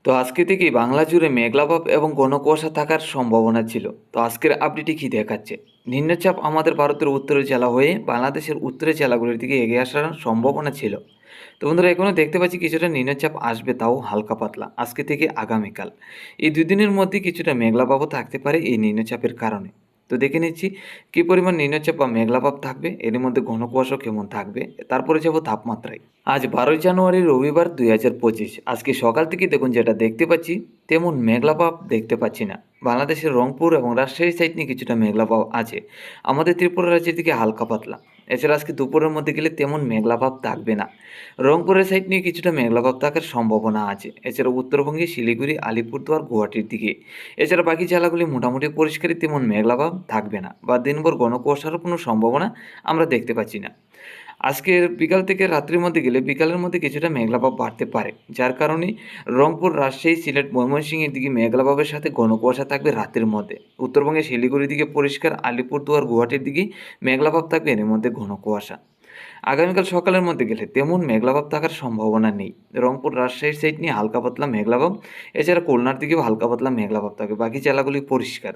তো আজকে থেকেই বাংলা জুড়ে মেঘলাভাব এবং ঘন কুয়াশা থাকার সম্ভাবনা ছিল। তো আজকের আপডেটে কি দেখাচ্ছে? নিম্নচাপ আমাদের ভারতের উত্তরের জেলা হয়ে বাংলাদেশের উত্তরের জেলাগুলির দিকে এগিয়ে আসার সম্ভাবনা ছিল। তো বন্ধুরা, এখনও দেখতে পাচ্ছি কিছুটা নিম্নচাপ আসবে, তাও হালকা পাতলা আজকে থেকে আগামীকাল। এই 2 দিনের মধ্যে কিছুটা মেঘলাভাবও থাকতে পারে এই নিম্নচাপের কারণে। তো দেখে নিচ্ছি কী পরিমাণ নিম্নচাপ বা মেঘলাভাব থাকবে, এর মধ্যে ঘন কুয়াশা কেমন থাকবে। তারপরে যাব তাপমাত্রায়। আজ 12 জানুয়ারি রবিবার 2025। আজকে সকাল থেকে দেখুন যেটা দেখতে পাচ্ছি তেমন মেঘলাভাব দেখতে পাচ্ছি না। বাংলাদেশের রংপুর এবং রাজশাহী সাইড নিয়ে কিছুটা মেঘলাভাব আছে। আমাদের ত্রিপুরা রাজ্যের দিকে হালকা পাতলা। এছাড়া আজকে দুপুরের মধ্যে গেলে তেমন মেঘলাভাব থাকবে না। রংপুরের সাইড নিয়ে কিছুটা মেঘলাভাব থাকার সম্ভাবনা আছে। এছাড়া উত্তরবঙ্গে শিলিগুড়ি, আলিপুরদুয়ার, গুয়াহাটির দিকে। এছাড়া বাকি জেলাগুলি মোটামুটি পরিষ্কারই, তেমন মেঘলাভাব থাকবে না বা দিনভর ঘন কুয়াশারও কোনো সম্ভাবনা আমরা দেখতে পাচ্ছি না। আজকের বিকাল থেকে রাত্রির মধ্যে গেলে বিকালের মধ্যে কিছুটা মেঘলাভাব বাড়তে পারে, যার কারণে রংপুর, রাজশাহী, সিলেট, ময়মনসিংহের দিকে মেঘলাভাবের সাথে ঘন কুয়াশা থাকবে রাতের মধ্যে। উত্তরবঙ্গে শিলিগুড়ির দিকে পরিষ্কার, আলিপুরদুয়ার, গুয়াহাটির দিকে মেঘলাভাব থাকবে, এর মধ্যে ঘন কুয়াশা। আগামীকাল সকালের মধ্যে গেলে তেমন মেঘলাভাব থাকার সম্ভাবনা নেই। রংপুর, রাজশাহীর সাইড নিয়ে হালকা পাতলা মেঘলাভাব। এছাড়া খুলনার দিকেও হালকা পাতলা মেঘলাভাব থাকে, বাকি জেলাগুলি পরিষ্কার।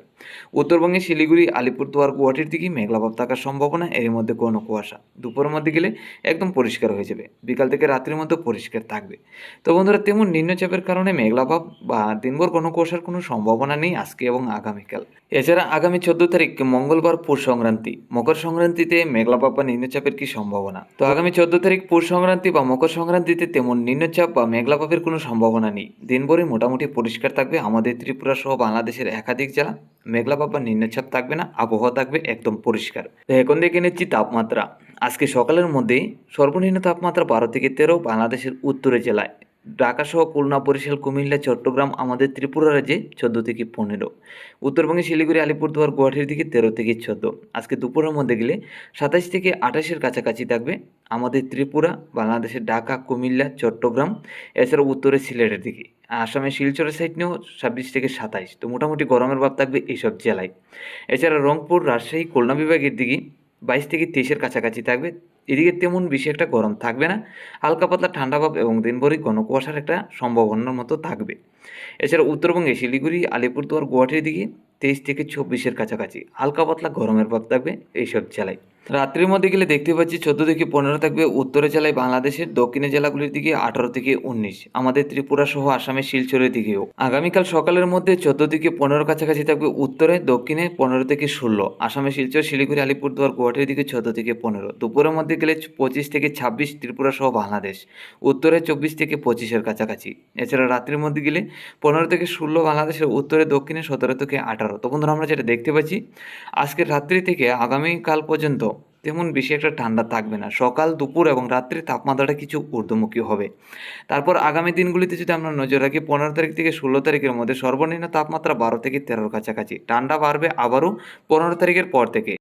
উত্তরবঙ্গে শিলিগুড়ি, আলিপুরদুয়ার, গুয়াহাটির দিকে মেঘলাভাব থাকার সম্ভাবনা, এর মধ্যে ঘন কুয়াশা। দুপুরের মধ্যে গেলে একদম পরিষ্কার হয়ে যাবে, বিকাল থেকে রাত্রির মধ্যে পরিষ্কার থাকবে। তো বন্ধুরা, তেমন নিম্নচাপের কারণে মেঘলাভাব বা দিনভর ঘন কুয়াশার কোনো সম্ভাবনা নেই আজকে এবং আগামীকাল। এছাড়া আগামী 14 তারিখ মঙ্গলবার পৌষ সংক্রান্তি। মকর সংক্রান্তিতে মেঘলাভাব বা নিম্নচাপের কি সম্ভাবনা? তো আগামী 14 তারিখ পৌষ সংক্রান্তি বা মকর সংক্রান্তিতে তেমন নিম্নচাপ বা মেঘলাভাবের কোনো সম্ভাবনা নেই। দিনভরই মোটামুটি পরিষ্কার থাকবে আমাদের ত্রিপুরা সহ বাংলাদেশের একাধিক জেলা। মেঘলাভাব বা নিম্নচাপ থাকবে না, আবহাওয়া থাকবে একদম পরিষ্কার। তো এখন দেখে নিচ্ছি তাপমাত্রা। আজকে সকালের মধ্যে সর্বনিম্ন তাপমাত্রা 12 থেকে 13 বাংলাদেশের উত্তরের জেলায়। ঢাকা সহ খুলনা, বরিশাল, কুমিল্লা, চট্টগ্রাম আমাদের ত্রিপুরা রাজ্যে 14 থেকে 15। উত্তরবঙ্গে শিলিগুড়ি, আলিপুরদুয়ার, গুয়াহাটির দিকে 13 থেকে 14। আজকে দুপুরের মধ্যে গেলে 27 থেকে 28-এর কাছাকাছি থাকবে আমাদের ত্রিপুরা, বাংলাদেশের ঢাকা, কুমিল্লা, চট্টগ্রাম। এছাড়াও উত্তরে সিলেটের দিকে। আসামের শিলচরের সাইড নিয়েও 26 থেকে 27। তো মোটামুটি গরমের ভাব থাকবে এইসব জেলায়। এছাড়া রংপুর, রাজশাহী, খুলনা বিভাগের দিকে 22 থেকে 23-এর কাছাকাছি থাকবে। এদিকে তেমন বেশি একটা গরম থাকবে না, হালকা পাতলা ঠান্ডা ভাব এবং দিনভরই ঘন কুয়াশার একটা সম্ভাবনার মতো থাকবে। এছাড়া উত্তরবঙ্গে শিলিগুড়ি, আলিপুরদুয়ার, গুয়াহাটির দিকে 23 থেকে 24-এর কাছাকাছি হালকা পাতলা গরমের ভাব থাকবে এইসব জেলায়। রাত্রির মধ্যে গেলে দেখতে পাচ্ছি 14 থেকে 15 থাকবে উত্তরের জেলায় বাংলাদেশের, দক্ষিণের জেলাগুলির দিকে 18 থেকে 19, আমাদের ত্রিপুরা সহ আসামের শিলচরের দিকেও। আগামীকাল সকালের মধ্যে 14 থেকে 15 কাছাকাছি থাকবে উত্তরে, দক্ষিণে 15 থেকে 16, আসামের শিলচর, শিলিগুড়ি, আলিপুরদুয়ার, গুয়াহাটির দিকে 14 থেকে 15। দুপুরের মধ্যে গেলে 25 থেকে 26 ত্রিপুরা সহ বাংলাদেশ, উত্তরে 24 থেকে 25-এর কাছাকাছি। এছাড়া রাত্রির মধ্যে গেলে 15 থেকে 16 বাংলাদেশের উত্তরে, দক্ষিণে 17 থেকে 18। তো বন্ধুরা, আমরা যেটা দেখতে পাচ্ছি আজকের রাত্রি থেকে আগামীকাল পর্যন্ত তেমন বেশি একটা ঠান্ডা থাকবে না। সকাল, দুপুর এবং রাত্রির তাপমাত্রাটা কিছু ঊর্ধ্বমুখী হবে। তারপর আগামী দিনগুলিতে যদি আমরা নজর রাখি, 15 তারিখ থেকে 16 তারিখের মধ্যে সর্বনিম্ন তাপমাত্রা 12 থেকে 13-র কাছাকাছি। ঠান্ডা বাড়বে আবারও 15 তারিখের পর থেকে।